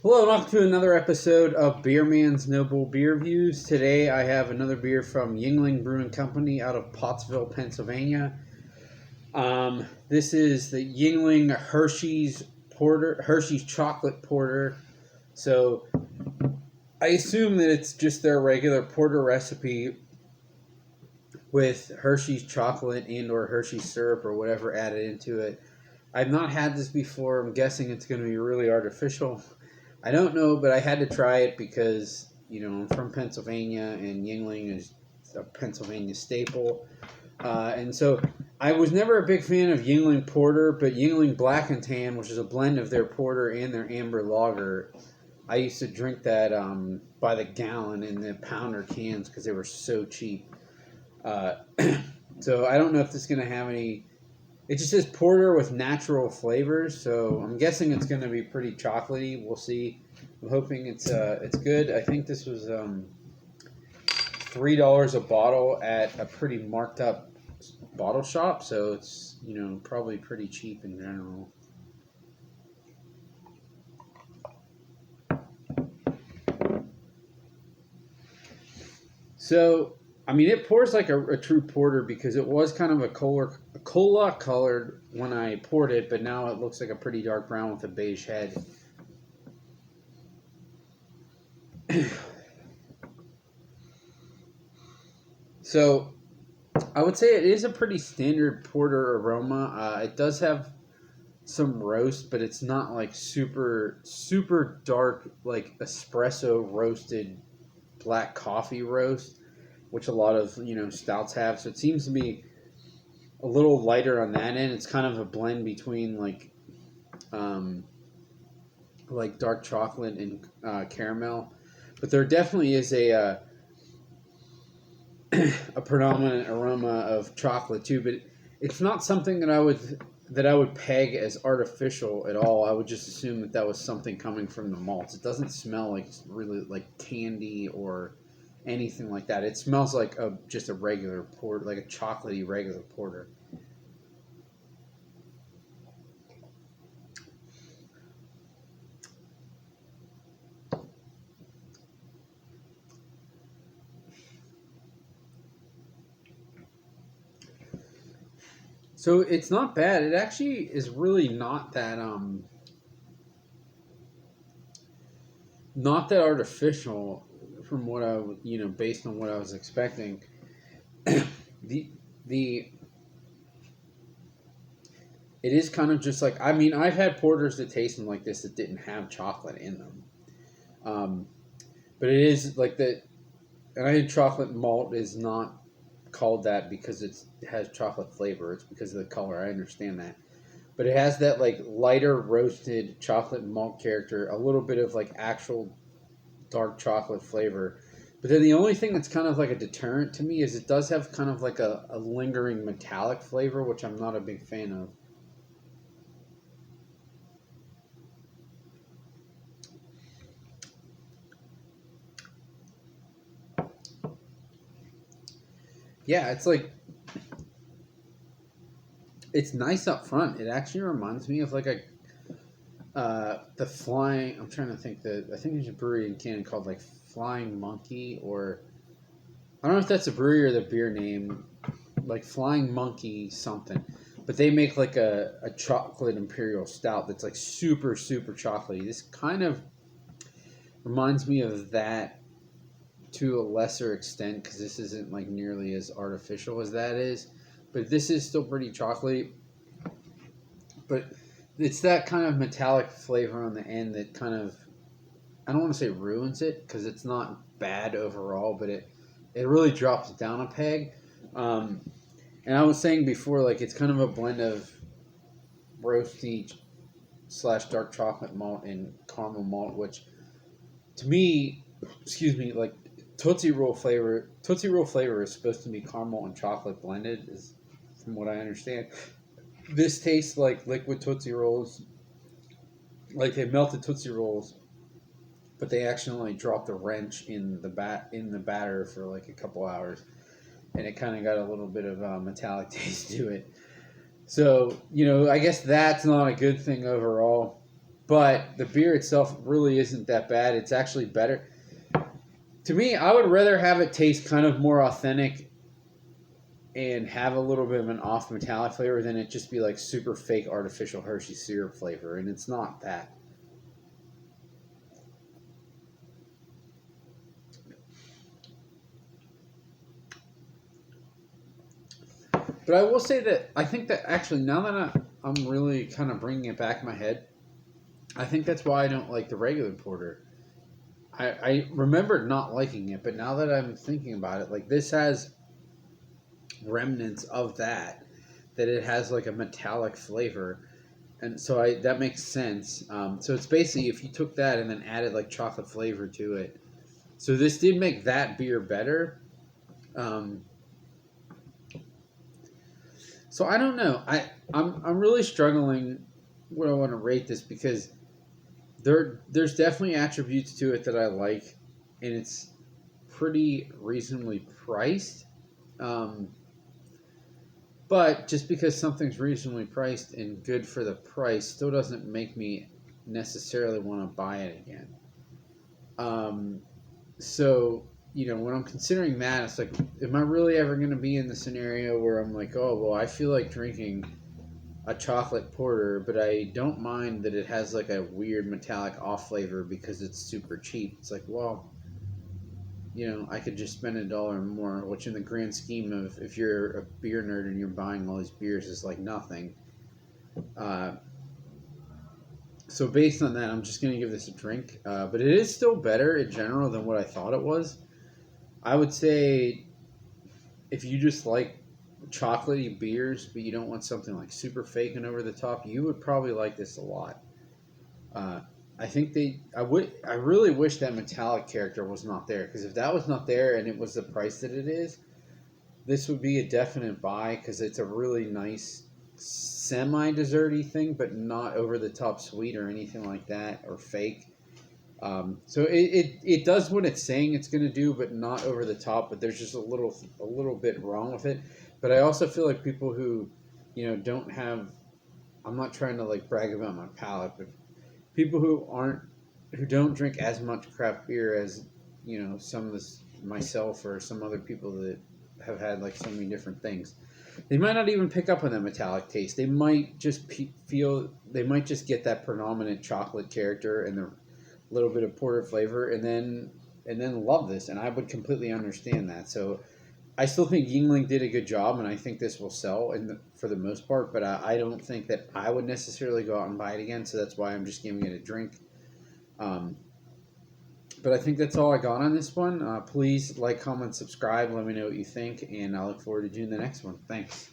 Hello, and welcome to another episode of Beer Man's Noble Beer Views. Today I have another beer from Yuengling Brewing Company out of Pottsville, Pennsylvania. This is the Yuengling Hershey's Porter, Hershey's Chocolate Porter. So I assume that it's just their regular porter recipe with Hershey's chocolate and or Hershey's syrup or whatever added into it. I've not had this before. I'm guessing it's going to be really artificial. I don't know, but I had to try it because, I'm from Pennsylvania and Yuengling is a Pennsylvania staple. And so I was never a big fan of Yuengling Porter, but Yuengling Black and Tan, which is a blend of their porter and their amber lager, I used to drink that by the gallon in the pounder cans because they were so cheap. Uh, so I don't know if this is going to have any. It just says porter with natural flavors, so I'm guessing it's going to be pretty chocolatey. We'll see. I'm hoping it's good. I think this was $3 a bottle at a pretty marked up bottle shop, so it's probably pretty cheap in general. So, I mean, it pours like a true porter because it was kind of a cola colored when I poured it, but now it looks like a pretty dark brown with a beige head. So, I would say it is a pretty standard porter aroma. It does have some roast, but it's not like super dark like espresso roasted black coffee roast, which a lot of stouts have. So it seems to be a little lighter on that end. It's kind of a blend between um, like dark chocolate and caramel, but there definitely is a predominant aroma of chocolate too. But it's not something that I would peg as artificial at all. I would just assume that was something coming from the malts. It doesn't smell like really like candy or anything like that. It smells like just a regular porter, like a chocolatey regular porter. So it's not bad. It actually is really not that artificial from what based on what I was expecting. the the It is kind of just like, I mean, I've had porters that tasted like this that didn't have chocolate in them. Um, but it is like that, and I think chocolate malt is not called that because it has chocolate flavor. It's because of the color. I understand that. But it has that like lighter roasted chocolate malt character, a little bit of like actual dark chocolate flavor. But then the only thing that's kind of like a deterrent to me is it does have kind of like a lingering metallic flavor, which I'm not a big fan of. Yeah, it's nice up front. It actually reminds me of like a the flying. I'm trying to think I think there's a brewery in Canada called like Flying Monkey, or I don't know if that's a brewery or the beer name, like Flying Monkey something. But they make like a chocolate imperial stout that's like super chocolatey. This kind of reminds me of that to a lesser extent because this isn't like nearly as artificial as that is, but this is still pretty chocolatey. But it's that kind of metallic flavor on the end that kind of, I don't want to say ruins it because it's not bad overall, but it really drops it down a peg. Um, and I was saying before, like it's kind of a blend of roasty slash dark chocolate malt and caramel malt, which to me, excuse me, like Tootsie Roll flavor. Tootsie Roll flavor is supposed to be caramel and chocolate blended, is from what I understand. This tastes like liquid Tootsie Rolls, like they melted Tootsie Rolls, but they accidentally dropped the wrench in the batter for like a couple hours, and it kind of got a little bit of a metallic taste to it. So I guess that's not a good thing overall. but the beer itself really isn't that bad. It's actually better. To me, I would rather have it taste kind of more authentic and have a little bit of an off metallic flavor than it just be like super fake artificial Hershey syrup flavor, and it's not that. But I will say that I think that actually now that I'm really kind of bringing it back in my head, I think that's why I don't like the regular porter. I remembered not liking it, but now that I'm thinking about it, like this has remnants of that it has like a metallic flavor, and so I that makes sense. So it's basically if you took that and then added like chocolate flavor to it. So this did make that beer better. Um, so I don't know. I'm really struggling what I want to rate this because there's definitely attributes to it that I like, and it's pretty reasonably priced. Um, but just because something's reasonably priced and good for the price still doesn't make me necessarily want to buy it again. Um, so, when I'm considering that, it's like, am I really ever going to be in the scenario where I'm like, oh, well, I feel like drinking a chocolate porter, but I don't mind that it has like a weird metallic off flavor because it's super cheap. It's like, well, I could just spend $1 more, which in the grand scheme of if you're a beer nerd and you're buying all these beers is like nothing. Uh, so based on that, I'm just going to give this a drink. But it is still better in general than what I thought it was. I would say if you just like chocolatey beers, but you don't want something like super fake and over the top, you would probably like this a lot. Uh, I think I really wish that metallic character was not there, because if that was not there and it was the price that it is, this would be a definite buy because it's a really nice semi-desserty thing, but not over the top sweet or anything like that or fake. So it does what it's saying it's going to do, but not over the top. But there's just a little bit wrong with it. But I also feel like people who, don't have. I'm not trying to like brag about my palate, but people who don't drink as much craft beer as some of this myself or some other people that have had like so many different things. They might not even pick up on that metallic taste. They might just feel they might just get that predominant chocolate character and the little bit of porter flavor, and then love this. And I would completely understand that. So I still think Yuengling did a good job, and I think this will sell for the most part. But I don't think that I would necessarily go out and buy it again. So that's why I'm just giving it a drink. Um, but I think that's all I got on this one. Please like, comment, subscribe. Let me know what you think, and I look forward to doing the next one. Thanks.